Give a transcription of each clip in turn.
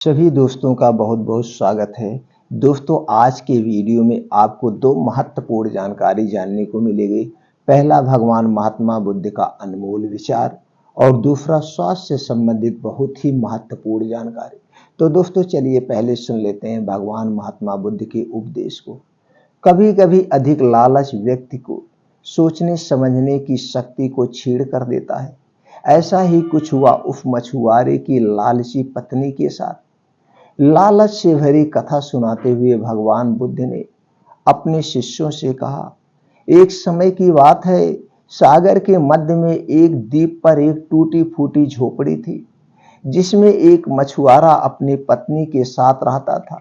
सभी दोस्तों का बहुत बहुत स्वागत है। दोस्तों, आज के वीडियो में आपको दो महत्वपूर्ण जानकारी जानने को मिलेगी। पहला, भगवान महात्मा बुद्ध का अनमोल विचार और दूसरा, स्वास्थ्य से संबंधित बहुत ही महत्वपूर्ण जानकारी। तो दोस्तों, चलिए पहले सुन लेते हैं भगवान महात्मा बुद्ध के उपदेश को। कभी कभी अधिक लालच व्यक्ति को सोचने समझने की शक्ति को छीड़ कर देता है। ऐसा ही कुछ हुआ उस मछुआरे की लालची पत्नी के साथ। लालच से भरी कथा सुनाते हुए भगवान बुद्ध ने अपने शिष्यों से कहा, एक समय की बात है, सागर के मध्य में एक द्वीप पर एक टूटी फूटी झोपड़ी थी, जिसमें एक मछुआरा अपनी पत्नी के साथ रहता था।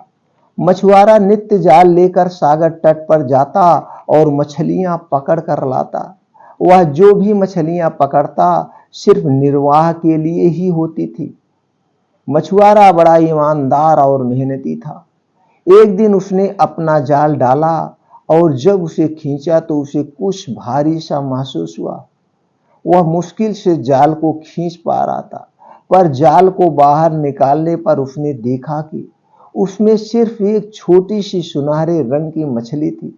मछुआरा नित्य जाल लेकर सागर तट पर जाता और मछलियां पकड़ कर लाता। वह जो भी मछलियां पकड़ता सिर्फ निर्वाह के लिए ही होती थी। मछुआरा बड़ा ईमानदार और मेहनती था। एक दिन उसने अपना जाल डाला और जब उसे खींचा तो उसे कुछ भारी सा महसूस हुआ। वह मुश्किल से जाल को खींच पा रहा था, पर जाल को बाहर निकालने पर उसने देखा कि उसमें सिर्फ एक छोटी सी सुनहरे रंग की मछली थी।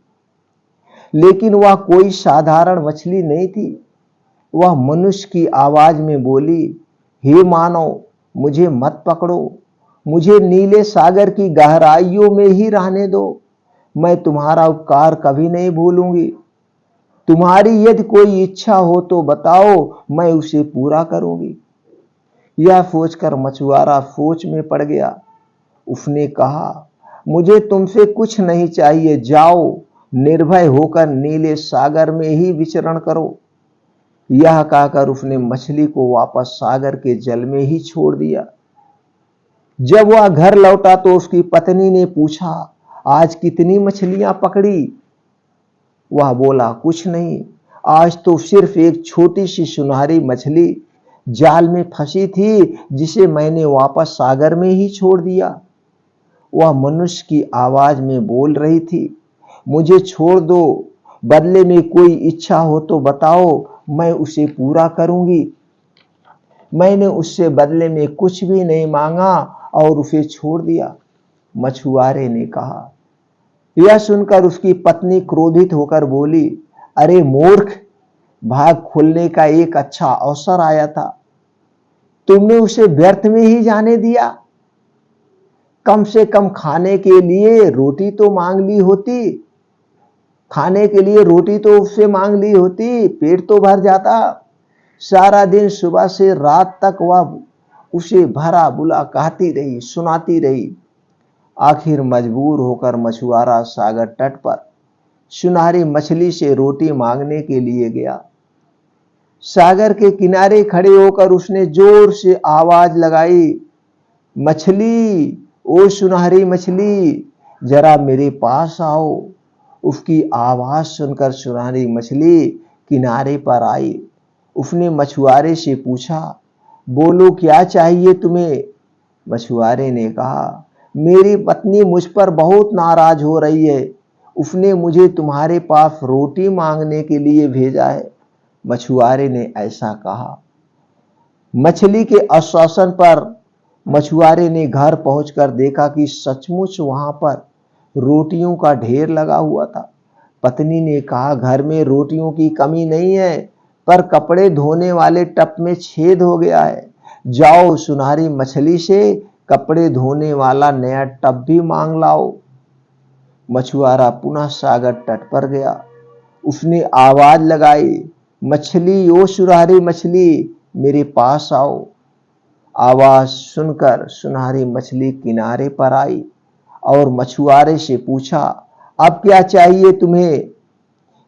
लेकिन वह कोई साधारण मछली नहीं थी। वह मनुष्य की आवाज में बोली, हे मानव, मुझे मत पकड़ो, मुझे नीले सागर की गहराइयों में ही रहने दो। मैं तुम्हारा उपकार कभी नहीं भूलूंगी। तुम्हारी यदि कोई इच्छा हो तो बताओ, मैं उसे पूरा करूंगी। यह सोचकर मछुआरा सोच में पड़ गया। उसने कहा, मुझे तुमसे कुछ नहीं चाहिए, जाओ निर्भय होकर नीले सागर में ही विचरण करो। यह कहकर उसने मछली को वापस सागर के जल में ही छोड़ दिया। जब वह घर लौटा तो उसकी पत्नी ने पूछा, आज कितनी मछलियां पकड़ी? वह बोला, कुछ नहीं, आज तो सिर्फ एक छोटी सी सुनहरी मछली जाल में फंसी थी, जिसे मैंने वापस सागर में ही छोड़ दिया। वह मनुष्य की आवाज में बोल रही थी, मुझे छोड़ दो, बदले में कोई इच्छा हो तो बताओ, मैं उसे पूरा करूंगी। मैंने उससे बदले में कुछ भी नहीं मांगा और उसे छोड़ दिया। मछुआरे ने कहा। यह सुनकर उसकी पत्नी क्रोधित होकर बोली, अरे मूर्ख, भाग खुलने का एक अच्छा अवसर आया था, तुमने उसे व्यर्थ में ही जाने दिया। कम से कम खाने के लिए रोटी तो मांग ली होती, उससे मांग ली होती, पेट तो भर जाता। सारा दिन सुबह से रात तक वह उसे भरा बुला कहती रही, सुनाती रही। आखिर मजबूर होकर मछुआरा सागर तट पर सुनहरी मछली से रोटी मांगने के लिए गया। सागर के किनारे खड़े होकर उसने जोर से आवाज लगाई, मछली, ओ सुनहरी मछली, जरा मेरे पास आओ। उसकी आवाज सुनकर सुनहरी मछली किनारे पर आई। उसने मछुआरे से पूछा, बोलो क्या चाहिए तुम्हें? मछुआरे ने कहा, मेरी पत्नी मुझ पर बहुत नाराज हो रही है, उसने मुझे तुम्हारे पास रोटी मांगने के लिए भेजा है। मछुआरे ने ऐसा कहा। मछली के आश्वासन पर मछुआरे ने घर पहुंचकर देखा कि सचमुच वहां पर रोटियों का ढेर लगा हुआ था। पत्नी ने कहा, घर में रोटियों की कमी नहीं है, पर कपड़े धोने वाले टब में छेद हो गया है। जाओ सुनहरी मछली से कपड़े धोने वाला नया टब भी मांग लाओ। मछुआरा पुनः सागर तट पर गया। उसने आवाज लगाई, मछली, ओ सुनहरी मछली, मेरे पास आओ। आवाज सुनकर सुनहरी मछली किनारे पर आई और मछुआरे से पूछा, अब क्या चाहिए तुम्हें?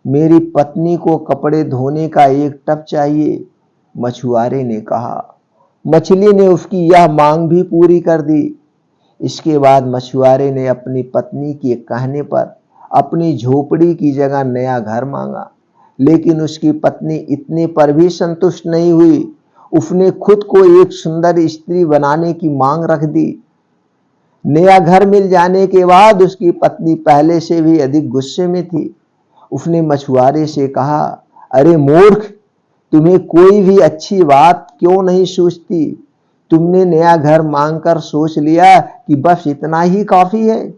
मेरी पत्नी को कपड़े धोने का एक टब चाहिए। मछुआरे ने कहा। मछली ने उसकी यह मांग भी पूरी कर दी। इसके बाद मछुआरे ने अपनी पत्नी के कहने पर अपनी झोपड़ी की जगह नया घर मांगा, लेकिन उसकी पत्नी इतने पर भी संतुष्ट नहीं हुई। उसने खुद को एक सुंदर स्त्री बनाने की मांग रख दी। नया घर मिल जाने के बाद उसकी पत्नी पहले से भी अधिक गुस्से में थी। उसने मछुआरे से कहा, अरे मूर्ख, तुम्हें कोई भी अच्छी बात क्यों नहीं सूझती? तुमने नया घर मांगकर सोच लिया कि बस इतना ही काफी है।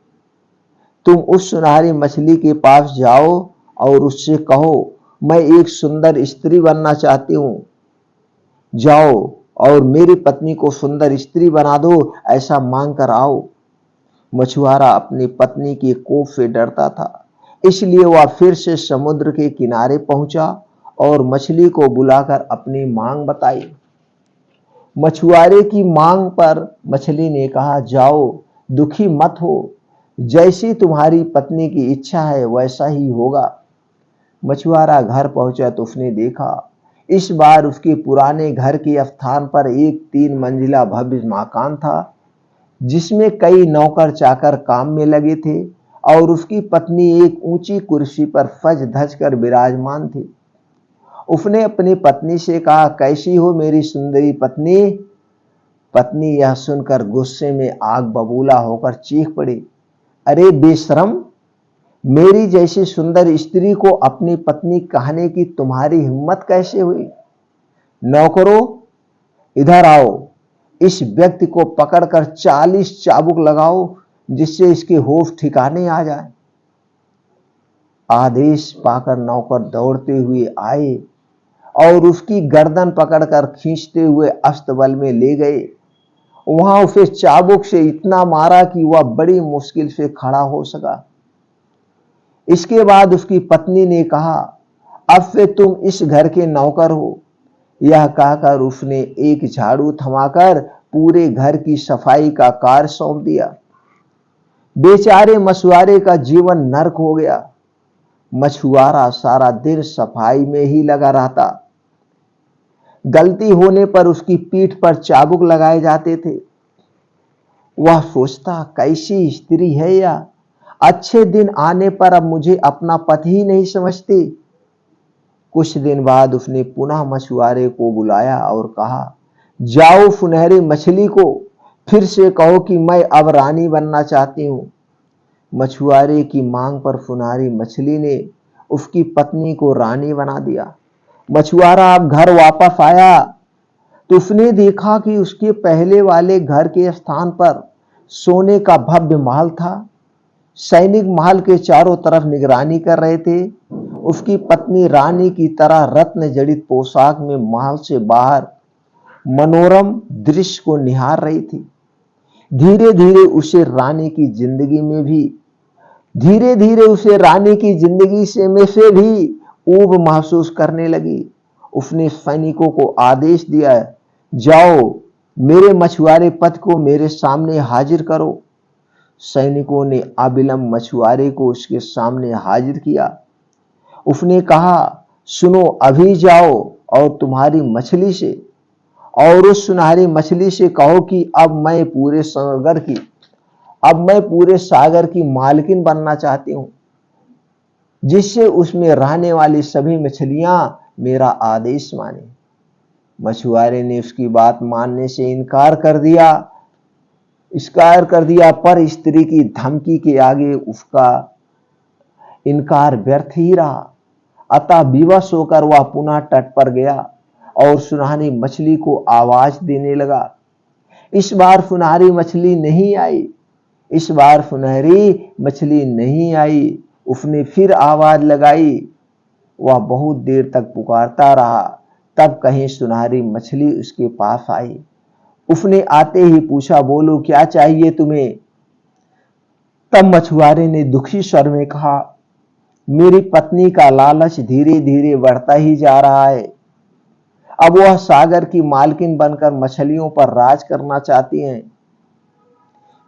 तुम उस सुनहरी मछली के पास जाओ और उससे कहो, मैं एक सुंदर स्त्री बनना चाहती हूं। जाओ और मेरी पत्नी को सुंदर स्त्री बना दो, ऐसा मांग कर आओ। मछुआरा अपनी पत्नी के कोप से डरता था, इसलिए वह फिर से समुद्र के किनारे पहुंचा और मछली को बुलाकर अपनी मांग बताई। मछुआरे की मांग पर मछली ने कहा, जाओ, दुखी मत हो, जैसी तुम्हारी पत्नी की इच्छा है वैसा ही होगा। मछुआरा घर पहुंचा तो उसने देखा, इस बार उसके पुराने घर के स्थान पर एक 3 मंजिला भव्य मकान था, जिसमें कई नौकर चाकर काम में लगे थे और उसकी पत्नी एक ऊंची कुर्सी पर सज धज कर विराजमान थी। उसने अपनी पत्नी से कहा, कैसी हो मेरी सुंदरी पत्नी? पत्नी यह सुनकर गुस्से में आग बबूला होकर चीख पड़ी, अरे बेशरम, मेरी जैसी सुंदर स्त्री को अपनी पत्नी कहने की तुम्हारी हिम्मत कैसे हुई? नौकरों, इधर आओ, इस व्यक्ति को पकड़कर 40 चाबुक लगाओ, जिससे इसके होश ठिकाने आ जाए। आदेश पाकर नौकर दौड़ते हुए आए और उसकी गर्दन पकड़कर खींचते हुए अस्तबल में ले गए। वहां उसे चाबुक से इतना मारा कि वह बड़ी मुश्किल से खड़ा हो सका। इसके बाद उसकी पत्नी ने कहा, अब से तुम इस घर के नौकर हो। यह कहकर उसने एक झाड़ू थमाकर पूरे घर की सफाई का कार्य सौंप दिया। बेचारे मछुआरे का जीवन नरक हो गया। मछुआरा सारा दिन सफाई में ही लगा रहता। गलती होने पर उसकी पीठ पर चाबुक लगाए जाते थे। वह सोचता, कैसी स्त्री है यह, अच्छे दिन आने पर अब मुझे अपना पति ही नहीं समझती। कुछ दिन बाद उसने पुनः मछुआरे को बुलाया और कहा, जाओ सुनहरी मछली को फिर से कहो कि मैं अब रानी बनना चाहती हूं। मछुआरे की मांग पर सुनहरी मछली ने उसकी पत्नी को रानी बना दिया। मछुआरा अब घर वापस आया तो उसने देखा कि उसके पहले वाले घर के स्थान पर सोने का भव्य महल था। सैनिक महल के चारों तरफ निगरानी कर रहे थे। उसकी पत्नी रानी की तरह रत्न जड़ित पोशाक में महल से बाहर मनोरम दृश्य को निहार रही थी। धीरे धीरे उसे रानी की जिंदगी से भी ऊब महसूस करने लगी। उसने सैनिकों को आदेश दिया, जाओ, मेरे मछुआरे पति को मेरे सामने हाजिर करो। सैनिकों ने अविलंब मछुआरे को उसके सामने हाजिर किया। उसने कहा, सुनो, अभी जाओ और तुम्हारी मछली से और उस सुनहरी मछली से कहो कि अब मैं पूरे सागर की मालकिन बनना चाहती हूं, जिससे उसमें रहने वाली सभी मछलियां मेरा आदेश माने। मछुआरे ने उसकी बात मानने से इनकार कर दिया, पर स्त्री की धमकी के आगे उसका इनकार व्यर्थ ही रहा। अतः विवश होकर वह पुनः तट पर गया और सुनहरी मछली को आवाज देने लगा। इस बार सुनहरी मछली नहीं आई। उसने फिर आवाज लगाई। वह बहुत देर तक पुकारता रहा, तब कहीं सुनहरी मछली उसके पास आई। उसने आते ही पूछा, बोलो, क्या चाहिए तुम्हें? तब मछुआरे ने दुखी स्वर में कहा, मेरी पत्नी का लालच धीरे धीरे बढ़ता ही जा रहा है। अब वह सागर की मालकिन बनकर मछलियों पर राज करना चाहती हैं।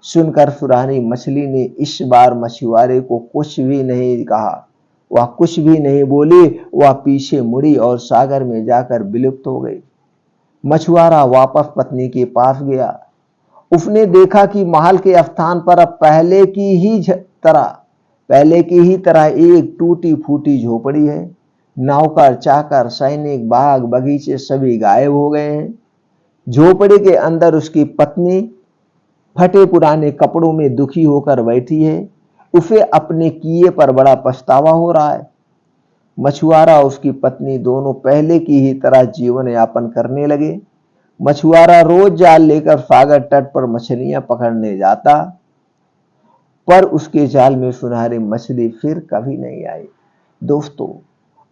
सुनकर सुनहरी मछली ने इस बार मछुआरे को कुछ भी नहीं कहा। वह कुछ भी नहीं बोली। वह पीछे मुड़ी और सागर में जाकर विलुप्त हो गई। मछुआरा वापस पत्नी के पास गया। उसने देखा कि महल के स्थान पर अब पहले की ही तरह एक टूटी फूटी झोपड़ी है। नौकर चाकर सैनिक बाग बगीचे सभी गायब हो गए हैं। झोपड़ी के अंदर उसकी पत्नी फटे पुराने कपड़ों में दुखी होकर बैठी है। उसे अपने किए पर बड़ा पछतावा हो रहा है। मछुआरा और उसकी पत्नी दोनों पहले की ही तरह जीवन यापन करने लगे। मछुआरा रोज जाल लेकर सागर तट पर मछलियां पकड़ने जाता, पर उसके जाल में सुनहरी मछली फिर कभी नहीं आई। दोस्तों,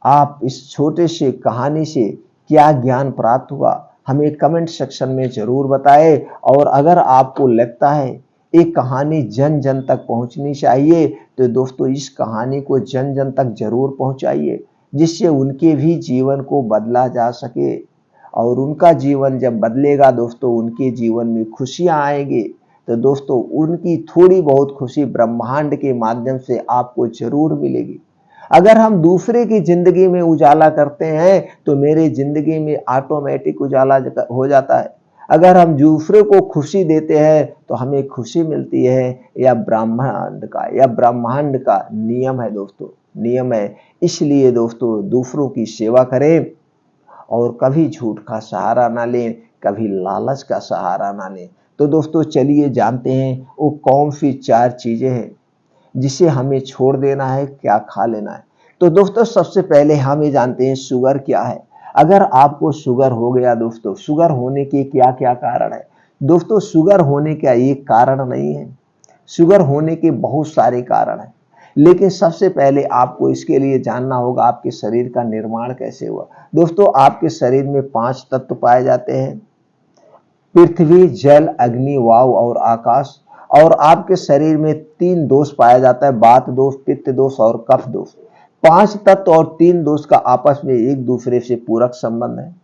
आप इस छोटे से कहानी से क्या ज्ञान प्राप्त हुआ, हमें कमेंट सेक्शन में जरूर बताएं। और अगर आपको लगता है एक कहानी जन जन तक पहुंचनी चाहिए, तो दोस्तों इस कहानी को जन जन तक जरूर पहुंचाइए, जिससे उनके भी जीवन को बदला जा सके। और उनका जीवन जब बदलेगा दोस्तों, उनके जीवन में खुशियां आएंगी। तो दोस्तों उनकी थोड़ी बहुत खुशी ब्रह्मांड के माध्यम से आपको जरूर मिलेगी। अगर हम दूसरे की जिंदगी में उजाला करते हैं तो मेरे जिंदगी में ऑटोमेटिक उजाला हो जाता है। अगर हम दूसरे को खुशी देते हैं तो हमें खुशी मिलती है। यह ब्रह्मांड का नियम है दोस्तों, नियम है। इसलिए दोस्तों दूसरों की सेवा करें और कभी झूठ का सहारा ना लें, कभी लालच का सहारा ना लें। तो दोस्तों चलिए जानते हैं वो कौन सी 4 चीजें हैं जिसे हमें छोड़ देना है, क्या खा लेना है। तो दोस्तों सबसे पहले हम ये जानते हैं शुगर क्या है। अगर आपको शुगर हो गया दोस्तों, शुगर होने के क्या क्या कारण है। दोस्तों शुगर होने का एक कारण नहीं है, शुगर होने के बहुत सारे कारण हैं। लेकिन सबसे पहले आपको इसके लिए जानना होगा आपके शरीर का निर्माण कैसे हुआ। दोस्तों आपके शरीर में 5 तत्व पाए जाते हैं, पृथ्वी, जल, अग्नि, वायु और आकाश। और आपके शरीर में 3 दोष पाया जाता है, वात दोष, पित्त दोष और कफ दोष। 5 तत्व और 3 दोष का आपस में एक दूसरे से पूरक संबंध है।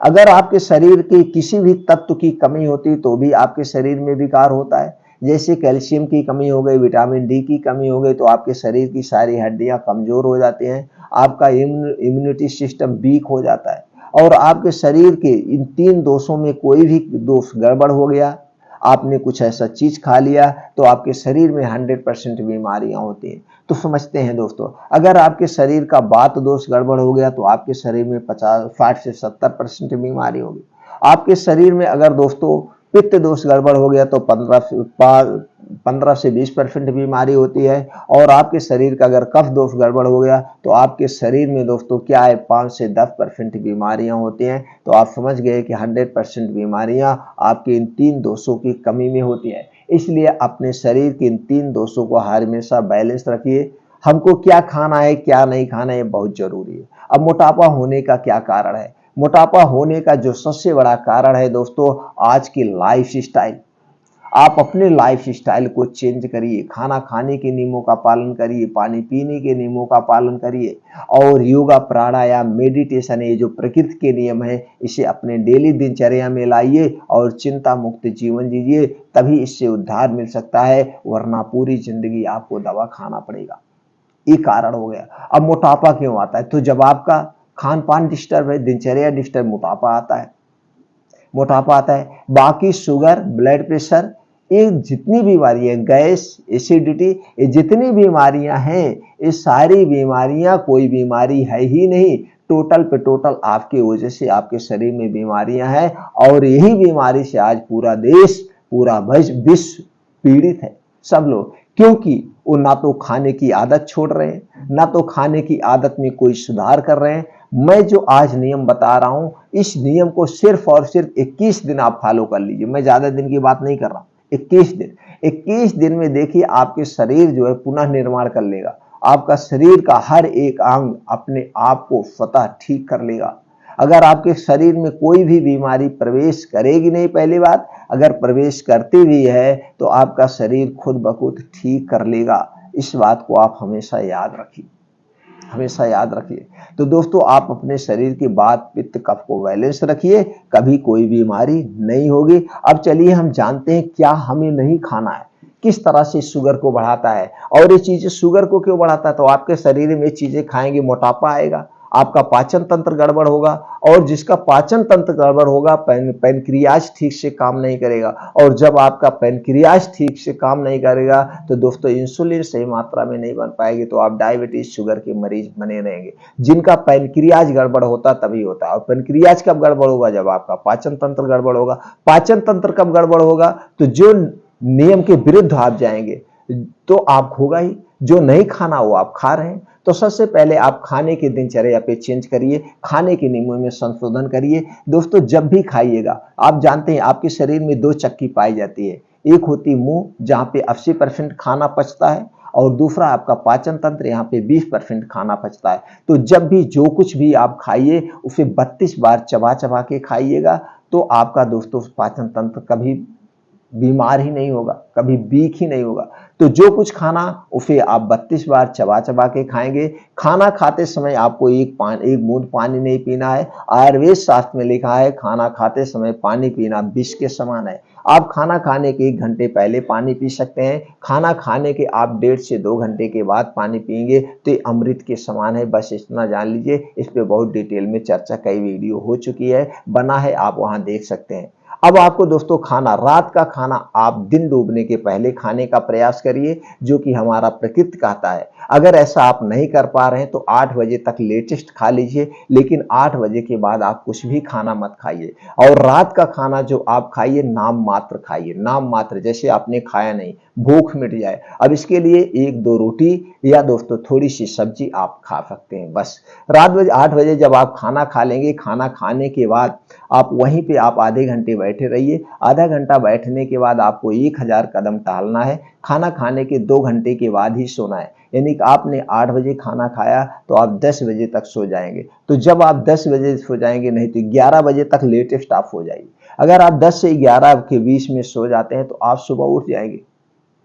अगर आपके शरीर के किसी भी तत्व की कमी होती तो भी आपके शरीर में विकार होता है। जैसे कैल्शियम की कमी हो गई, विटामिन डी की कमी हो गई, तो आपके शरीर की सारी हड्डियां कमजोर हो जाती हैं, आपका इम्यूनिटी सिस्टम वीक हो जाता है। और आपके शरीर के इन 3 दोषों में कोई भी दोष गड़बड़ हो गया, आपने कुछ ऐसा चीज खा लिया, तो आपके शरीर में 100% बीमारियां होती हैं। तो समझते हैं दोस्तों, अगर आपके शरीर का वात दोष गड़बड़ हो गया तो आपके शरीर में 60 से 70% बीमारी होगी। आपके शरीर में अगर दोस्तों पित्त दोष गड़बड़ हो गया तो 15 से 20% बीमारी होती है। और आपके शरीर का अगर कफ दोष गड़बड़ हो गया तो आपके शरीर में दोस्तों क्या है, 5 से 10% बीमारियां होती हैं। तो आप समझ गए कि 100% बीमारियां आपके इन 3 दोषों की कमी में होती है। इसलिए अपने शरीर के इन 3 दोषों को हमेशा बैलेंस रखिए। हमको क्या खाना है क्या नहीं खाना है बहुत जरूरी है। अब मोटापा होने का क्या कारण है। मोटापा होने का जो सबसे बड़ा कारण है दोस्तों, आज की लाइफ स्टाइल। आप अपने लाइफ स्टाइल को चेंज करिए, खाना खाने के नियमों का पालन करिए, पानी पीने के नियमों का पालन करिए, और योगा, प्राणायाम, मेडिटेशन, ये जो प्रकृति के नियम है इसे अपने डेली दिनचर्या में लाइए और चिंता मुक्त जीवन जीजिए। तभी इससे उद्धार मिल सकता है, वरना पूरी जिंदगी आपको दवा खाना पड़ेगा। ये कारण हो गया। अब मोटापा क्यों आता है, तो जब आपका खान पान डिस्टर्ब है, दिनचर्या डिस्टर्ब, मोटापा आता है। मोटापा आता है। बाकी शुगर, ब्लड प्रेशर, ये जितनी बीमारियां, गैस, एसिडिटी, ये जितनी बीमारियां हैं, ये सारी बीमारियां कोई बीमारी है ही नहीं। टोटल पे टोटल आपकी वजह से आपके शरीर में बीमारियां हैं। और यही बीमारी से आज पूरा देश, पूरा विश्व पीड़ित है, सब लोग। क्योंकि वो ना तो खाने की आदत छोड़ रहे हैं, ना तो खाने की आदत में कोई सुधार कर रहे हैं। मैं जो आज नियम बता रहा हूं, इस नियम को सिर्फ और सिर्फ 21 दिन आप फॉलो कर लीजिए। मैं ज्यादा दिन की बात नहीं कर रहा, 21 दिन। 21 दिन में देखिए आपके शरीर जो है पुनः निर्माण कर लेगा। आपका शरीर का हर एक अंग अपने आप को स्वतः ठीक कर लेगा। अगर आपके शरीर में कोई भी बीमारी प्रवेश करेगी नहीं, पहली बात, अगर प्रवेश करती भी है तो आपका शरीर खुद ब खुद ठीक कर लेगा। इस बात को आप हमेशा याद रखिए, हमेशा याद रखिए। तो दोस्तों आप अपने शरीर की बात, पित्त, कफ को बैलेंस रखिए, कभी कोई बीमारी नहीं होगी। अब चलिए हम जानते हैं क्या हमें नहीं खाना है, किस तरह से शुगर को बढ़ाता है। और ये चीजें शुगर को क्यों बढ़ाता है, तो आपके शरीर में चीजें खाएंगे, मोटापा आएगा, आपका पाचन तंत्र गड़बड़ होगा। और जिसका पाचन तंत्र गड़बड़ होगा, पैनक्रियाज ठीक से काम नहीं करेगा। और जब आपका पैनक्रियाज ठीक से काम नहीं करेगा तो दोस्तों इंसुलिन सही मात्रा में नहीं बन पाएगी, तो आप डायबिटीज, शुगर के मरीज बने रहेंगे। जिनका पैनक्रियाज गड़बड़ होता तभी होता है। और पैनक्रियाज कब गड़बड़ होगा, जब आपका पाचन तंत्र गड़बड़ होगा। पाचन तंत्र कब गड़बड़ होगा, तो जो नियम के विरुद्ध आप जाएंगे तो आप होगा ही। जो नहीं खाना वो आप खा रहे हैं, तो सबसे पहले आप खाने की दिनचर्या पे चेंज करिए, खाने के नियमों में संशोधन करिए। दोस्तों जब भी खाइएगा, आप जानते हैं आपके शरीर में 2 चक्की पाई जाती है। एक होती मुँह जहाँ पे 80% खाना पचता है और दूसरा आपका पाचन तंत्र, यहाँ पे 20% खाना पचता है। तो जब भी जो कुछ भी आप खाइए उसे 32 बार चबा-चबा के खाइएगा, तो आपका दोस्तों पाचन तंत्र कभी बीमार ही नहीं होगा, कभी वीक ही नहीं होगा। तो जो कुछ खाना उसे आप 32 बार चबा-चबा के खाएँगे। खाना खाते समय आपको एक बूँद पानी नहीं पीना है। आयुर्वेद शास्त्र में लिखा है खाना खाते समय पानी पीना विष के समान है। आप खाना खाने के 1 घंटे पहले पानी पी सकते हैं। खाना खाने के आप 1.5 से 2 घंटे के बाद पानी पिएँगे तो ये अमृत के समान है। बस इतना जान लीजिए। इस पे बहुत डिटेल में चर्चा कई वीडियो हो चुकी है, बना है, आप वहाँ देख सकते हैं। अब आपको दोस्तों खाना, रात का खाना आप दिन डूबने के पहले खाने का प्रयास करिए, जो कि हमारा प्रकृति कहता है। अगर ऐसा आप नहीं कर पा रहे हैं तो 8 बजे तक लेटेस्ट खा लीजिए, लेकिन 8 बजे के बाद आप कुछ भी खाना मत खाइए। और रात का खाना जो आप खाइए नाम मात्र खाइए, नाम मात्र, जैसे आपने खाया नहीं, भूख मिट जाए। अब इसके लिए 1-2 रोटी या दोस्तों थोड़ी सी सब्जी आप खा सकते हैं बस। रात 8 बजे जब आप खाना खा लेंगे, खाना खाने के बाद आप वहीं पे आप आधे घंटे बैठे रहिए। आधा घंटा बैठने के बाद आपको 1000 कदम टहलना है। खाना खाने के 2 घंटे के बाद ही सोना है। यानी कि आपने 8 बजे खाना खाया तो आप 10 बजे तक सो जाएंगे। तो जब आप 10 बजे सो जाएंगे, नहीं तो 11 बजे तक लेटेस्ट आप हो जाइए। अगर आप 10 से 11 के बीच में सो जाते हैं तो आप सुबह उठ जाएंगे,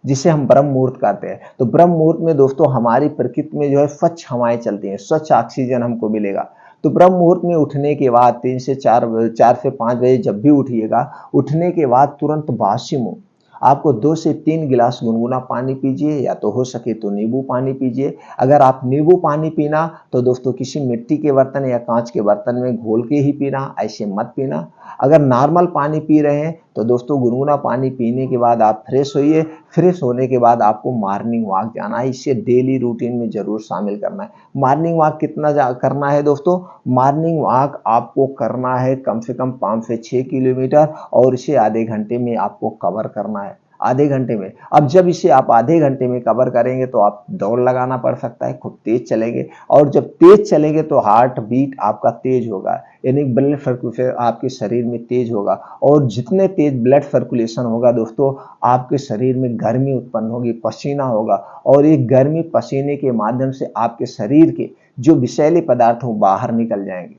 जिसे हम ब्रह्म मुहूर्त कहते हैं। तो ब्रह्म मुहूर्त में दोस्तों हमारी प्रकृति में जो है स्वच्छ हवाएं चलती हैं, स्वच्छ ऑक्सीजन हमको मिलेगा। तो ब्रह्म मुहूर्त में उठने के बाद 3 से 4 से 5 बजे जब भी उठिएगा, उठने के बाद तुरंत बासी मुंह आपको 2 से 3 गिलास गुनगुना पानी पीजिए, या तो हो सके तो नींबू पानी पीजिए। अगर आप नींबू पानी पीना तो दोस्तों किसी मिट्टी के बर्तन या कांच के बर्तन में घोल के ही पीना, ऐसे मत पीना। अगर नॉर्मल पानी पी रहे हैं तो दोस्तों गुनगुना पानी पीने के बाद आप फ्रेश होइए। फ्रेश होने के बाद आपको मॉर्निंग वॉक जाना है, इसे डेली रूटीन में जरूर शामिल करना है। मॉर्निंग वॉक कितना करना है दोस्तों? मॉर्निंग वॉक आपको करना है कम से कम 5 से 6 किलोमीटर, और इसे आधे घंटे में आपको कवर करना है, आधे घंटे में। अब जब इसे आप आधे घंटे में कवर करेंगे तो आप दौड़ लगाना पड़ सकता है, खूब तेज चलेंगे। और जब तेज चलेंगे तो हार्ट बीट आपका तेज होगा, यानी ब्लड सर्कुलेशन आपके शरीर में तेज होगा। और जितने तेज ब्लड सर्कुलेशन होगा दोस्तों, आपके शरीर में गर्मी उत्पन्न होगी, पसीना होगा, और ये गर्मी पसीने के माध्यम से आपके शरीर के जो विषैले पदार्थ हो बाहर निकल जाएंगे,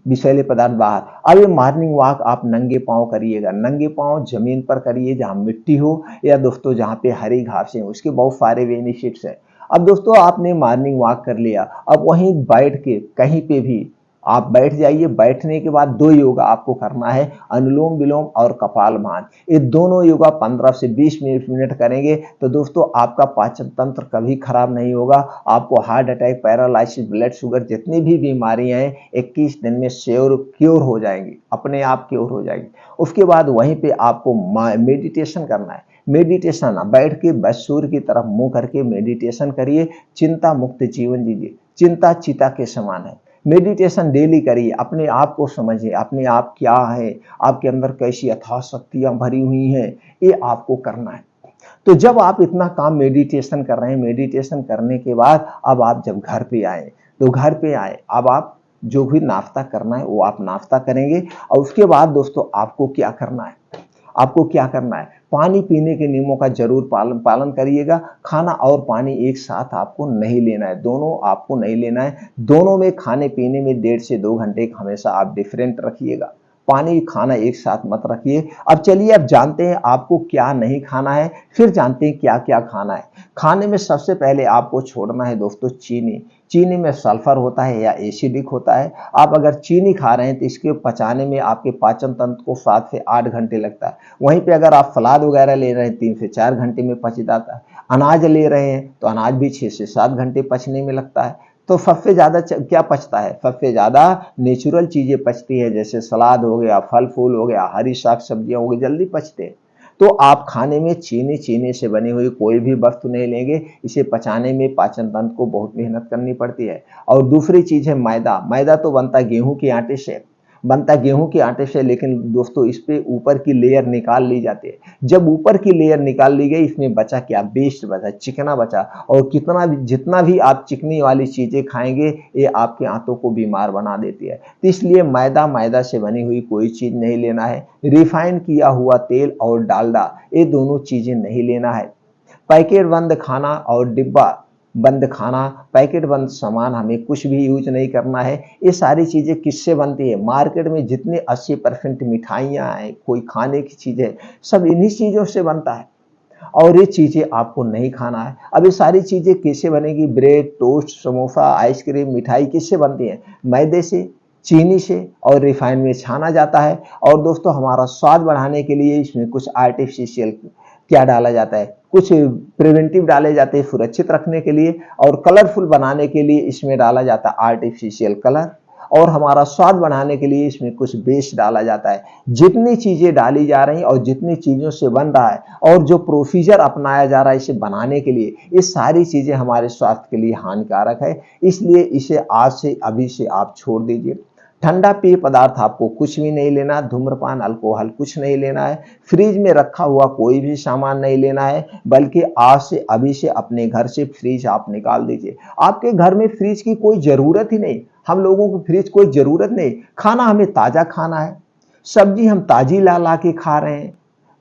विषैले पदार्थ बाहर। अब ये मॉर्निंग वॉक आप नंगे पांव करिएगा, नंगे पांव जमीन पर करिए जहां मिट्टी हो, या दोस्तों जहां पे हरी घासें हो, उसके बहुत सारे बेनिफिट्स हैं। अब दोस्तों आपने मॉर्निंग वॉक कर लिया, अब वहीं बैठ के कहीं पे भी आप बैठ जाइए। बैठने के बाद 2 योगा आपको करना है, अनुलोम विलोम और कपालभाति। ये दोनों योगा 15 से 20 मिनट करेंगे तो दोस्तों आपका पाचन तंत्र कभी खराब नहीं होगा। आपको heart attack, paralysis, blood sugar, जितनी भी बीमारियां हैं 21 दिन में क्योर हो जाएंगी, अपने आप क्योर हो जाएगी। उसके बाद वहीं पे आपको मेडिटेशन करना है। मेडिटेशन बैठ के बस सूर्य की तरफ मुंह करके मेडिटेशन करिए। चिंता मुक्त जीवन जीजिए, चिंता चिता के समान है। मेडिटेशन डेली करिए, अपने आप को समझिए, अपने आप क्या है, आपके अंदर कैसी अथाह शक्तियां भरी हुई हैं, ये आपको करना है। तो जब आप इतना काम मेडिटेशन कर रहे हैं, मेडिटेशन करने के बाद अब आप जब घर पे आए, तो घर पे आए अब आप जो भी नाश्ता करना है वो आप नाश्ता करेंगे। और उसके बाद दोस्तों आपको क्या करना है, आपको क्या करना है, पानी पीने के नियमों का जरूर पालन करिएगा। खाना और पानी एक साथ आपको नहीं लेना है, दोनों आपको नहीं लेना है। दोनों में खाने पीने में 1.5 से 2 घंटे हमेशा आप डिफरेंट रखिएगा। पानी खाना एक साथ मत रखिए। अब चलिए अब जानते हैं आपको क्या नहीं खाना है, फिर जानते हैं क्या क्या खाना है। खाने में सबसे पहले आपको छोड़ना है दोस्तों चीनी। चीनी में सल्फर होता है या एसिडिक होता है। आप अगर चीनी खा रहे हैं तो इसके पचाने में आपके पाचन तंत्र को 7 से 8 घंटे लगता है। वहीं पे अगर आप सलाद वगैरह ले रहे हैं 3 से 4 घंटे में पच जाता है। अनाज ले रहे हैं तो अनाज भी 6 से 7 घंटे पचने में लगता है। तो सबसे ज्यादा क्या पचता है, सबसे ज्यादा नेचुरल चीजें पचती है, जैसे सलाद हो गया, फल फूल हो गया, हरी साग सब्जियां हो गई, जल्दी पचते हैं। तो आप खाने में चीनी से बनी हुई कोई भी वस्तु नहीं लेंगे, इसे पचाने में पाचन तंत्र को बहुत मेहनत करनी पड़ती है। और दूसरी चीज है मैदा। मैदा तो बनता है गेहूं के आटे से, बनता गेहूं के आटे से, लेकिन दोस्तों इस पे ऊपर की लेयर निकाल ली जाती है। जब ऊपर की लेयर निकाल ली गई, इसमें बचा क्या? वेस्ट बचा, चिकना बचा। और जितना भी आप चिकनी वाली चीजें खाएंगे, ये आपके आंतों को बीमार बना देती है। तो इसलिए मैदा से बनी हुई कोई चीज नहीं लेना है। रिफाइन किया हुआ तेल और डालडा, ये दोनों चीजें नहीं लेना है। पैकेट बंद खाना और डिब्बा बंद खाना, पैकेट बंद सामान हमें कुछ भी यूज नहीं करना है। ये सारी चीजें किससे बनती है? मार्केट में जितने 80% मिठाइयाँ हैं, कोई खाने की चीजें, सब इन्हीं चीजों से बनता है। और ये चीजें आपको नहीं खाना है। अब ये सारी चीजें किससे बनेगी? ब्रेड, टोस्ट, समोसा, आइसक्रीम, मिठाई किससे बनती है? मैदे से, चीनी से और रिफाइन में छाना जाता है। और दोस्तों हमारा स्वाद बढ़ाने के लिए इसमें कुछ आर्टिफिशियल क्या डाला जाता है? कुछ प्रिवेंटिव डाले जाते हैं सुरक्षित रखने के लिए, और कलरफुल बनाने के लिए इसमें डाला जाता है आर्टिफिशियल कलर, और हमारा स्वाद बढ़ाने के लिए इसमें कुछ बेस डाला जाता है। जितनी चीजें डाली जा रही हैं और जितनी चीजों से बन रहा है और जो प्रोसीजर अपनाया जा रहा है इसे बनाने के लिए, ये सारी चीजें हमारे स्वास्थ्य के लिए हानिकारक है। इसलिए इसे आज से अभी से आप छोड़ दीजिए। ठंडा पेय पदार्थ आपको कुछ भी नहीं लेना, धूम्रपान, अल्कोहल कुछ नहीं लेना है। फ्रिज में रखा हुआ कोई भी सामान नहीं लेना है, बल्कि आज से अभी से अपने घर से फ्रिज आप निकाल दीजिए। आपके घर में फ्रिज की कोई जरूरत ही नहीं। हम लोगों को फ्रिज कोई जरूरत नहीं। खाना हमें ताजा खाना है, सब्जी हम ताजी ला ला के खा रहे हैं,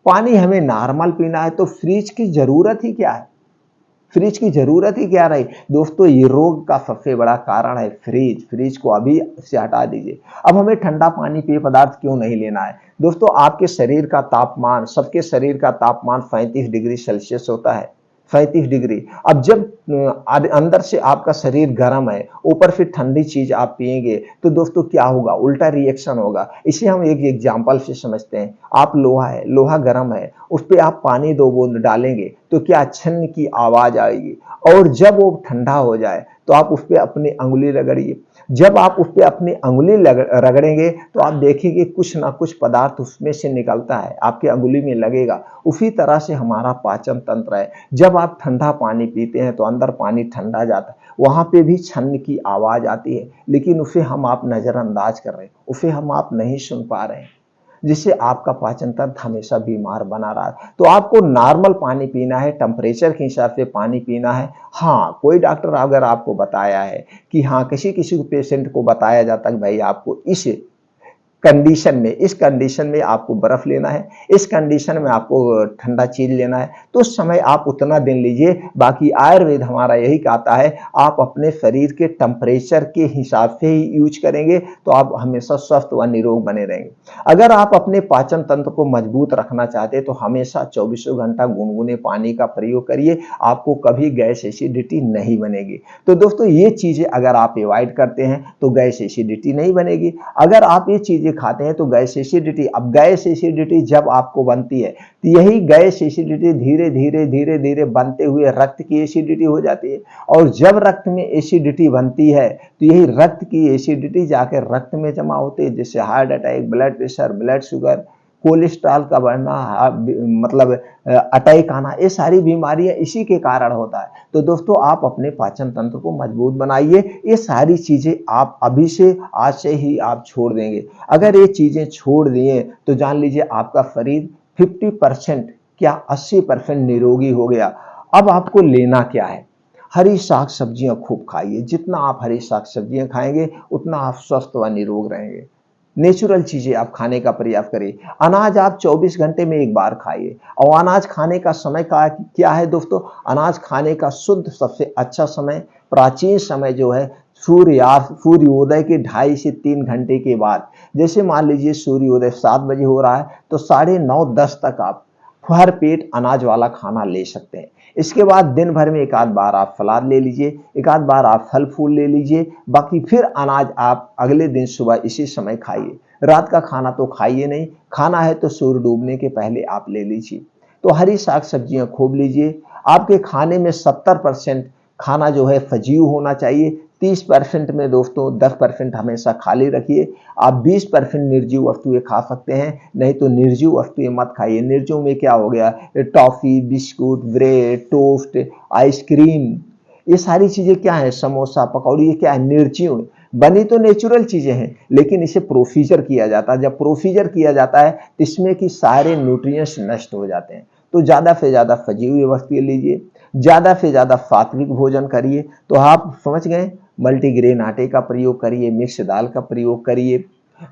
पानी हमें नॉर्मल पीना है, तो फ्रिज की जरूरत ही क्या है? फ्रिज की जरूरत ही क्या रही? दोस्तों ये रोग का सबसे बड़ा कारण है फ्रिज को अभी से हटा दीजिए। अब हमें ठंडा पानी पेय पदार्थ क्यों नहीं लेना है? दोस्तों आपके शरीर का तापमान, सबके शरीर का तापमान 35 डिग्री सेल्सियस होता है, 35 डिग्री। अब जब अंदर से आपका शरीर गर्म है, ऊपर फिर ठंडी चीज आप पिएंगे, तो दोस्तों क्या होगा? उल्टा रिएक्शन होगा। इसे हम एक एग्जाम्पल से समझते हैं। आप लोहा है, लोहा गर्म है, उस पर आप पानी 2 बूंद डालेंगे तो क्या? छन्न की आवाज आएगी। और जब वो ठंडा हो जाए तो आप उस पर अपनी अंगुली रगड़िए। जब आप उस पर अपनी अंगुली रगड़ेंगे तो आप देखेंगे कुछ ना कुछ पदार्थ उसमें से निकलता है, आपकी अंगुली में लगेगा। उसी तरह से हमारा पाचन तंत्र है। जब आप ठंडा पानी पीते हैं तो अंदर पानी ठंडा जाता है, वहां पे भी छन्न की आवाज आती है, लेकिन उसे हम आप नजरअंदाज कर रहे हैं, उसे हम आप नहीं सुन पा रहे हैं, जिससे आपका पाचन तंत्र हमेशा बीमार बना रहा है। तो आपको नॉर्मल पानी पीना है, टेम्परेचर के हिसाब से पानी पीना है। हाँ, कोई डॉक्टर अगर आपको बताया है कि हाँ, किसी किसी पेशेंट को बताया जाता है कि भाई आपको इस कंडीशन में आपको बर्फ लेना है, इस कंडीशन में आपको ठंडा चीज लेना है, तो उस समय आप उतना दिन लीजिए। बाकी आयुर्वेद हमारा यही कहता है, आप अपने शरीर के टेम्परेचर के हिसाब से ही यूज करेंगे तो आप हमेशा स्वस्थ व निरोग बने रहेंगे। अगर आप अपने पाचन तंत्र को मजबूत रखना चाहते हैं तो हमेशा 24 घंटा गुनगुने पानी का प्रयोग करिए, आपको कभी गैस एसिडिटी नहीं बनेगी। तो दोस्तों ये चीजें अगर आप अवॉइड करते हैं तो गैस एसिडिटी नहीं बनेगी। अगर आप ये चीजें खाते हैं तो गैस एसिडिटी, अब गैस एसिडिटी जब आपको बनती है तो यही गैस एसिडिटी धीरे धीरे बनते हुए रक्त की एसिडिटी हो जाती है। और जब रक्त में एसिडिटी बनती है तो यही रक्त की एसिडिटी जाकर रक्त में जमा होती है, जिससे heart attack, blood pressure, blood sugar, cholesterol का बढ़ना, मतलब अटैक आना, ये सारी बीमारियां इसी के कारण होता है। तो दोस्तों आप अपने पाचन तंत्र को मजबूत बनाइए। ये सारी चीजें आप अभी से, आज से ही आप छोड़ देंगे। अगर ये चीजें छोड़ दिए तो जान लीजिए आपका शरीर 50% क्या 80% निरोगी हो गया। अब आपको लेना क्या है? हरी साग सब्जियां खूब खाइए। जितना आप हरी साग सब्जियां खाएंगे उतना आप स्वस्थ व निरोग रहेंगे। नेचुरल चीजें आप खाने का प्रयास करिए। अनाज आप 24 घंटे में एक बार खाइए। और अनाज खाने का समय का क्या है दोस्तों? अनाज खाने का शुद्ध सबसे अच्छा समय, प्राचीन समय जो है, सूर्योदय के 2.5 से 3 घंटे के बाद। जैसे मान लीजिए सूर्योदय 7 बजे हो रहा है तो 9:30-10 तक आप भर पेट अनाज वाला खाना ले सकते हैं। इसके बाद दिन भर में एक आध बार आप सलाद ले लीजिए, एक आध बार आप फल फूल ले लीजिए, बाकी फिर अनाज आप अगले दिन सुबह इसी समय खाइए। रात का खाना तो खाइए नहीं, खाना है तो सूर्य डूबने के पहले आप ले लीजिए। तो हरी साग सब्जियां खूब लीजिए। आपके खाने में 70% खाना जो है सजीव होना चाहिए। 30% में दोस्तों 10% हमेशा खाली रखिए। आप 20% निर्जीव वस्तुएं खा सकते हैं, नहीं तो निर्जीव वस्तुएं मत खाइए। निर्जीव में क्या हो गया? Toffee, biscuit, bread, toast, ice cream, ये सारी चीजें क्या है? समोसा, पकौड़ी, ये क्या है? निर्जीव। बनी तो नेचुरल चीजें हैं, लेकिन इसे प्रोसीजर किया जाता है। जब प्रोसीजर किया जाता है तो इसमें की सारे न्यूट्रिएंट्स नष्ट हो जाते हैं। तो ज्यादा से ज्यादा फजी हुई वस्तुएं लीजिए, ज्यादा से ज्यादा सात्विक भोजन करिए। तो आप समझ गए, मल्टीग्रेन आटे का प्रयोग करिए, मिक्स दाल का प्रयोग करिए,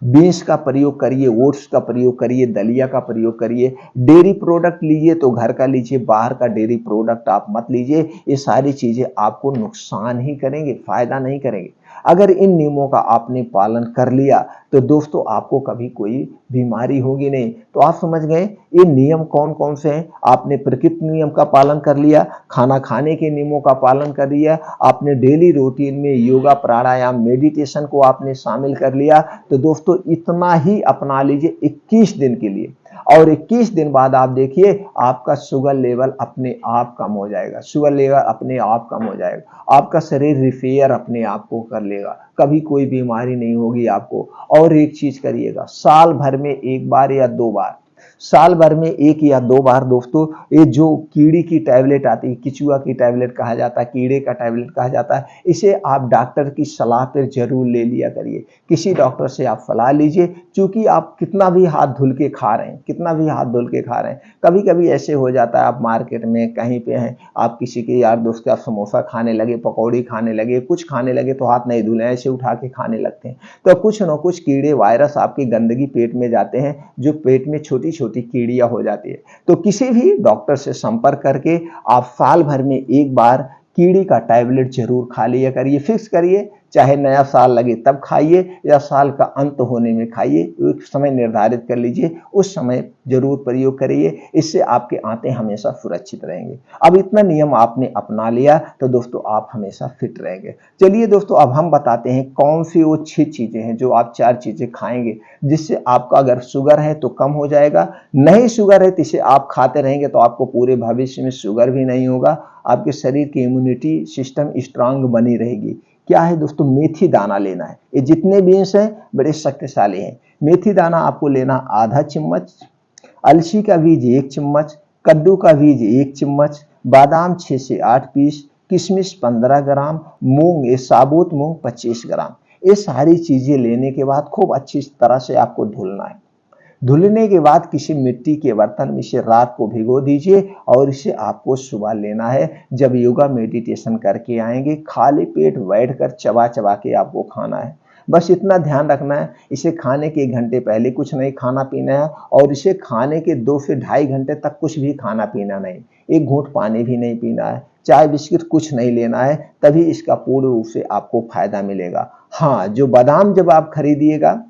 बीन्स का प्रयोग करिए, ओट्स का प्रयोग करिए, दलिया का प्रयोग करिए। डेयरी प्रोडक्ट लीजिए तो घर का लीजिए, बाहर का डेयरी प्रोडक्ट आप मत लीजिए। ये सारी चीजें आपको नुकसान ही करेंगे, फायदा नहीं करेंगे। अगर इन नियमों का आपने पालन कर लिया तो दोस्तों आपको कभी कोई बीमारी होगी नहीं। तो आप समझ गए ये नियम कौन कौन से हैं। आपने प्रकृति नियम का पालन कर लिया, खाना खाने के नियमों का पालन कर लिया, आपने डेली रूटीन में योगा, प्राणायाम, मेडिटेशन को आपने शामिल कर लिया। तो दोस्तों इतना ही अपना लीजिए 21 दिन के लिए, और 21 दिन बाद आप देखिए आपका शुगर लेवल अपने आप कम हो जाएगा, शुगर लेवल अपने आप कम हो जाएगा, आपका शरीर रिपेयर अपने आप को कर लेगा, कभी कोई बीमारी नहीं होगी आपको। और एक चीज करिएगा, साल भर में एक बार या 2 बार, साल भर में 1 या 2 बार दोस्तों, ये जो कीड़ी की टैबलेट आती है, किचुआ की टैबलेट कहा जाता है, कीड़े का टैबलेट कहा जाता है, इसे आप डॉक्टर की सलाह पर जरूर ले लिया करिए। किसी डॉक्टर से आप सलाह लीजिए, क्योंकि आप कितना भी हाथ धुल के खा रहे हैं, कितना भी हाथ धुल के खा रहे हैं, कभी कभी ऐसे हो जाता है आप मार्केट में कहीं पे हैं, आप किसी के यार दोस्त का समोसा खाने लगे, पकौड़ी खाने लगे, कुछ खाने लगे तो हाथ नहीं धुले, ऐसे उठा के खाने लगते हैं। तो कुछ न कुछ कीड़े, वायरस आपकी गंदगी पेट में जाते हैं, जो पेट में छोटी छोटी कीड़ियां हो जाती है। तो किसी भी डॉक्टर से संपर्क करके आप साल भर में 1 बार कीड़ी का टैबलेट जरूर खा लिया करिए। फिक्स करिए, चाहे नया साल लगे तब खाइए या साल का अंत होने में खाइए, एक समय निर्धारित कर लीजिए, उस समय जरूर प्रयोग करिए। इससे आपके आंतें हमेशा सुरक्षित रहेंगे। अब इतना नियम आपने अपना लिया तो दोस्तों आप हमेशा फिट रहेंगे। चलिए दोस्तों, अब हम बताते हैं कौन सी वो 6 चीजें हैं जो आप 4 चीजें खाएंगे जिससे आपका अगर शुगर है तो कम हो जाएगा, नहीं शुगर है तो इसे आप खाते रहेंगे तो आपको पूरे भविष्य में शुगर भी नहीं होगा, आपके शरीर की इम्यूनिटी सिस्टम स्ट्रांग बनी रहेगी। क्या है दोस्तों, मेथी दाना लेना है। ये जितने बीन्स हैं बड़े शक्तिशाली हैं। मेथी दाना आपको लेना आधा चम्मच, अलसी का बीज 1 चम्मच, कद्दू का बीज 1 चम्मच, बादाम 6 से 8 पीस, किशमिश 15 ग्राम, मूंग, ये साबुत मूंग 25 ग्राम। ये सारी चीजें लेने के बाद खूब अच्छी तरह से आपको धुलना है। धुलने के बाद किसी मिट्टी के बर्तन में इसे रात को भिगो दीजिए और इसे आपको सुबह लेना है। जब योगा मेडिटेशन करके आएंगे, खाली पेट बैठकर चबा चबा के आपको खाना है। बस इतना ध्यान रखना है, इसे खाने के 1 घंटे पहले कुछ नहीं खाना पीना है, और इसे खाने के 2 से ढाई घंटे तक कुछ भी खाना पीना नहीं, 1 घूंट पानी भी नहीं पीना है, चाय बिस्किट कुछ नहीं लेना है, तभी इसका पूर्ण रूप से आपको फायदा मिलेगा। हाँ, जो बादाम जब आप खरीदिएगा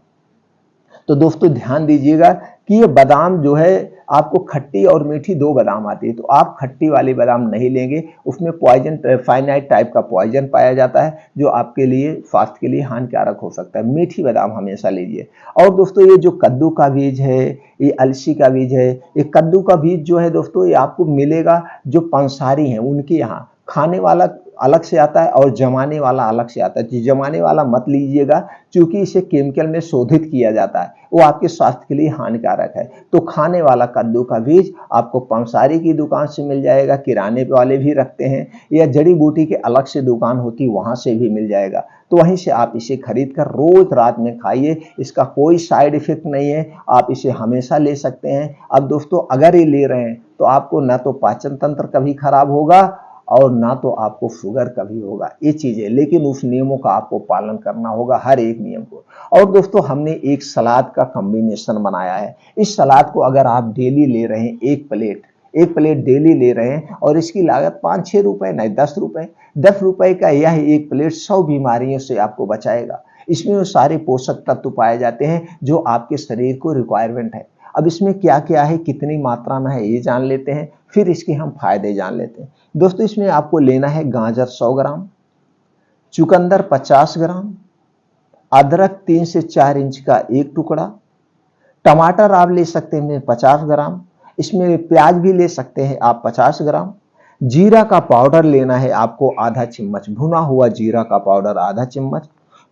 तो दोस्तों ध्यान दीजिएगा कि ये बादाम जो है आपको खट्टी और मीठी 2 बादाम आती है, तो आप खट्टी वाली बादाम नहीं लेंगे, उसमें पॉइजन, फाइनाइट टाइप का पॉइजन पाया जाता है जो आपके लिए, स्वास्थ्य के लिए हानिकारक हो सकता है। मीठी बादाम हमेशा लीजिए। और दोस्तों ये जो कद्दू का बीज है, ये अलसी का बीज है, ये कद्दू का बीज जो है दोस्तों ये आपको मिलेगा जो पंसारी हैं उनके यहाँ, खाने वाला अलग से आता है और जमाने वाला अलग से आता है। जमाने वाला मत लीजिएगा क्योंकि इसे केमिकल में शोधित किया जाता है, वो आपके स्वास्थ्य के लिए हानिकारक है। तो खाने वाला कद्दू का बीज आपको पंसारी की दुकान से मिल जाएगा, किराने वाले भी रखते हैं, या जड़ी बूटी के अलग से दुकान होती है वहां से भी मिल जाएगा। तो वहीं से आप इसे खरीद कर रोज रात में खाइए, इसका कोई साइड इफेक्ट नहीं है, आप इसे हमेशा ले सकते हैं। अब दोस्तों अगर ये ले रहे हैं तो आपको ना तो पाचन तंत्र कभी खराब होगा और ना तो आपको शुगर कभी होगा, ये चीजें, लेकिन उस नियमों का आपको पालन करना होगा, हर एक नियम को। और दोस्तों हमने एक सलाद का कॉम्बिनेशन बनाया है। इस सलाद को अगर आप डेली ले रहे हैं, एक प्लेट डेली ले रहे हैं, और इसकी लागत 5-6 रुपए नहीं 10 रुपए, 10 रुपए का यह एक प्लेट 100 बीमारियों से आपको बचाएगा। इसमें वो सारे पोषक तत्व पाए जाते हैं जो आपके शरीर को रिक्वायरमेंट है। अब इसमें क्या क्या है, कितनी मात्रा में है, ये जान लेते हैं, फिर इसके हम फायदे जान लेते हैं। दोस्तों इसमें आपको लेना है गाजर 100 ग्राम, चुकंदर 50 ग्राम, अदरक 3 से 4 इंच का 1 टुकड़ा, टमाटर आप ले सकते हैं 50 ग्राम, इसमें प्याज भी ले सकते हैं आप 50 ग्राम, जीरा का पाउडर लेना है आपको आधा चम्मच, भुना हुआ जीरा का पाउडर आधा चम्मच,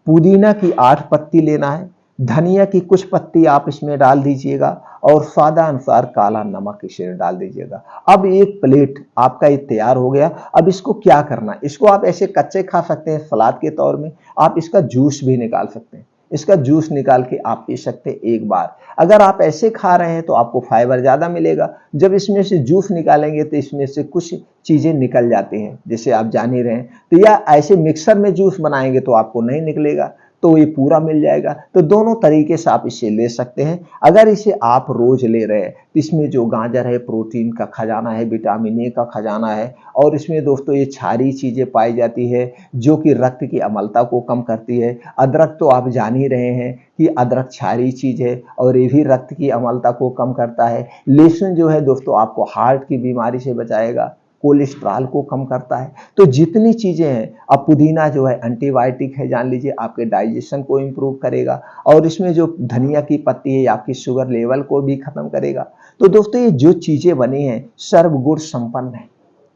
पुदीना की 8 पत्ती लेना है, धनिया की कुछ पत्ती आप इसमें डाल दीजिएगा और स्वादानुसार काला नमक इसे डाल दीजिएगा। अब एक प्लेट आपका ये तैयार हो गया। अब इसको क्या करना, इसको आप ऐसे कच्चे खा सकते हैं सलाद के तौर में, आप इसका जूस भी निकाल सकते हैं। इसका जूस निकाल के आप पी सकते हैं एक बार। अगर आप ऐसे खा रहे हैं तो आपको फाइबर ज़्यादा मिलेगा। जब इसमें से जूस निकालेंगे तो इसमें से कुछ चीज़ें निकल जाती हैं, जैसे आप जान ही रहे हैं। तो या ऐसे मिक्सर में जूस बनाएंगे तो आपको नहीं निकलेगा, तो ये पूरा मिल जाएगा। तो दोनों तरीके से आप इसे ले सकते हैं। अगर इसे आप रोज ले रहे हैं तो इसमें जो गाजर है प्रोटीन का खजाना है, विटामिन ए का खजाना है, और इसमें दोस्तों ये क्षारीय चीजें पाई जाती है जो कि रक्त की अम्लता को कम करती है। अदरक तो आप जान ही रहे हैं कि अदरक क्षारीय चीज है और ये भी रक्त की अम्लता को कम करता है। लहसुन जो है दोस्तों आपको हार्ट की बीमारी से बचाएगा, कोलेस्ट्रॉल को कम करता है। तो जितनी चीजें हैं, अब पुदीना जो है एंटीबायोटिक है, जान लीजिए आपके डाइजेशन को इंप्रूव करेगा, और इसमें जो धनिया की पत्ती है आपकी शुगर लेवल को भी खत्म करेगा। तो दोस्तों ये जो चीजें बनी हैं सर्वगुण संपन्न है।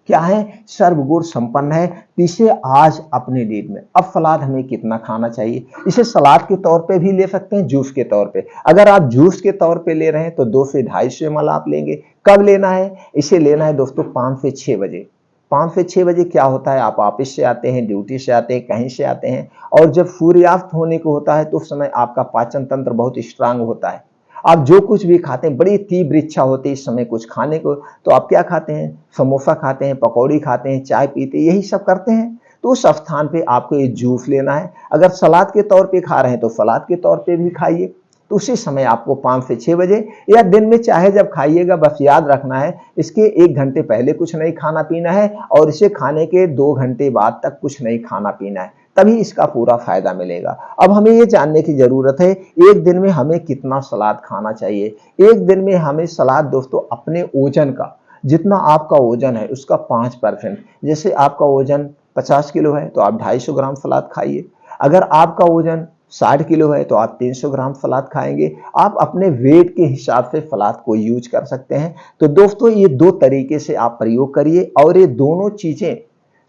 क्या है? सर्वगुण संपन्न है। तो इसे आज अपने दिन में, अब सलाद हमें कितना खाना चाहिए, इसे सलाद के तौर पे भी ले सकते हैं, जूस के तौर पे। अगर आप जूस के तौर पे ले रहे हैं तो 2 से 250 ml आप लेंगे। कब लेना है? इसे लेना है दोस्तों 5 से 6 बजे। 5 से 6 बजे क्या होता है, आप ऑफिस से आते हैं, ड्यूटी से आते हैं, कहीं से आते हैं, और जब सूर्यास्त होने को होता है तो उस समय आपका पाचन तंत्र बहुत स्ट्रांग होता है। आप जो कुछ भी खाते हैं, बड़ी तीव्र इच्छा होती है इस समय कुछ खाने को, तो आप क्या खाते हैं? समोसा खाते हैं, पकौड़ी खाते हैं, चाय पीते हैं, यही सब करते हैं। तो उस स्थान पे आपको ये जूस लेना है। अगर सलाद के तौर पे खा रहे हैं तो सलाद के तौर पे भी खाइए। तो उसी समय आपको 5 से 6 बजे या दिन में चाहे जब खाइएगा, बस याद रखना है इसके 1 घंटे पहले कुछ नहीं खाना पीना है, और इसे खाने के 2 घंटे बाद तक कुछ नहीं खाना पीना है, तभी इसका पूरा फायदा मिलेगा। अब हमें ये जानने की जरूरत है एक दिन में हमें कितना सलाद खाना चाहिए। एक दिन में हमें सलाद दोस्तों अपने ओजन का, जितना आपका ओजन है उसका 5%, जैसे आपका वजन 50 किलो है तो आप 250 ग्राम सलाद खाइए। अगर आपका वजन 60 किलो है तो आप 300 ग्राम सलाद खाएंगे। आप अपने वेट के हिसाब से सलाद को यूज कर सकते हैं। तो दोस्तों ये 2 तरीके से आप प्रयोग करिए, और ये दोनों चीजें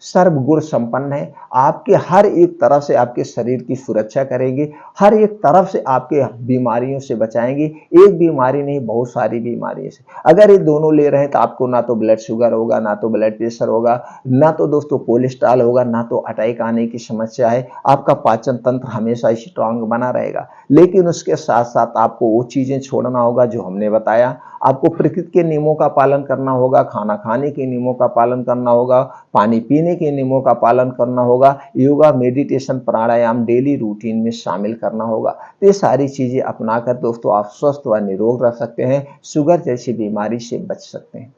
सर्वगुण संपन्न है। आपके हर एक तरफ से आपके शरीर की सुरक्षा करेंगे, हर एक तरफ से आपके बीमारियों से बचाएंगे। एक बीमारी नहीं, बहुत सारी बीमारियों से। अगर ये दोनों ले रहे हैं तो आपको ना तो ब्लड शुगर होगा, ना तो ब्लड प्रेशर होगा, ना तो दोस्तों कोलेस्ट्रॉल होगा, ना तो अटैक आने की समस्या है। आपका पाचन तंत्र हमेशा स्ट्रांग बना रहेगा। लेकिन उसके साथ साथ आपको वो चीजें छोड़ना होगा जो हमने बताया। आपको प्रकृति के नियमों का पालन करना होगा, खाना खाने के नियमों का पालन करना होगा, पानी पीने के नियमों का पालन करना होगा, योगा, मेडिटेशन, प्राणायाम डेली रूटीन में शामिल करना होगा। तो ये सारी चीजें अपनाकर दोस्तों आप स्वस्थ व निरोग रह सकते हैं, शुगर जैसी बीमारी से बच सकते हैं।